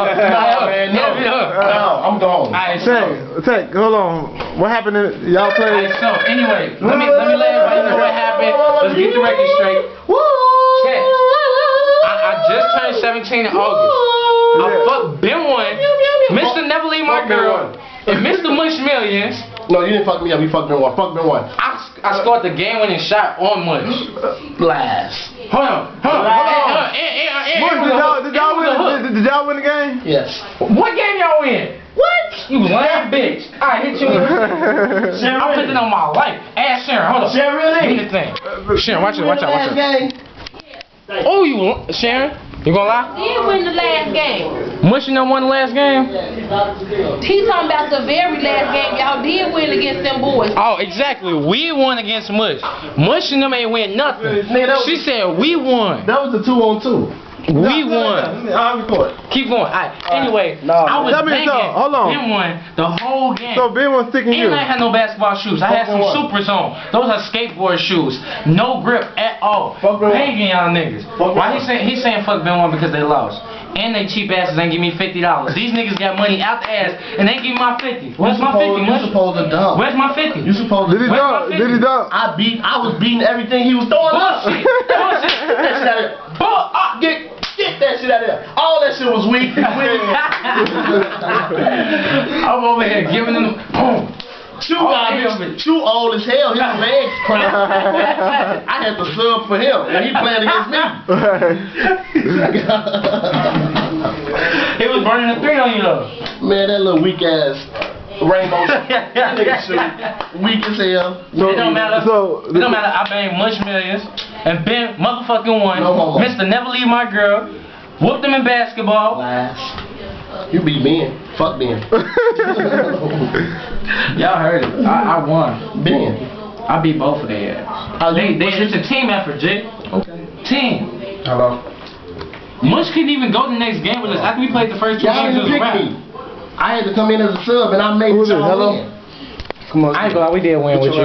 Man, no, I'm gone. Alright, Tech, hold on. What happened? Y'all played? so anyway, let me let everybody know what happened. Let's get the record straight. Check. I just turned 17 in August. I fucked Ben One, Mr. Never Leave My Girl, and Mr. Mush Millions. No, you didn't fuck me up. You fucked Ben One. Fuck Ben One. I scored the game-winning shot on Mush. Blast. Hold on. Did y'all win the game? Yes. What game y'all win? What? You lame bitch. I hit you. I'm putting on my life. Ask Sharon. Hold on. Sharon, do the thing. Sharon, watch out. Oh, Sharon? You gonna lie? Did win the last game. Mush won the last game? He's talking about the very last game. Y'all did win against them boys. Oh, exactly. We won against Mush. Mush and them ain't win nothing. She said we won. That was the 2-on-2. We won. I'll record. Keep going. Anyway, I was banging hold on. Ben One the whole game. So Ben was sticking you. And I had no basketball shoes. I had some Super Zone. Those are skateboard shoes. No grip at all. Banging y'all niggas. Why he's saying fuck Ben One because they lost. And they cheap asses ain't give me $50. These niggas got money out the ass and they give me my 50. Where's my 50? You supposed to dunk. Where's my 50? You supposed to Did he dunk? Did he dunk? I was beating everything he was throwing. Bullshit. That shit out of there. Get that shit out of there. All that shit was weak. I'm over here giving them boom. Chew old as hell. His legs cramped. I had to sub for him and he playing against me. He was burning a 3 on you though. Man, that little weak ass rainbow nigga shoot. Weak as hell. It don't matter. It don't matter. I banged Mush Millions and Ben motherfucking One. No, Mr. Never Leave My Girl. Whooped them in basketball. Last. You beat Ben. Fuck Ben. Y'all heard it. I won. Ben. I beat both of their ass. It's a team effort, Jay. Okay. Team. Hello. Mush couldn't even go the next game with us after we played the first 2 games. Y'all didn't pick me. I had to come in as a sub and I made y'all win. Come on. I ain't gonna lie, we did win with you.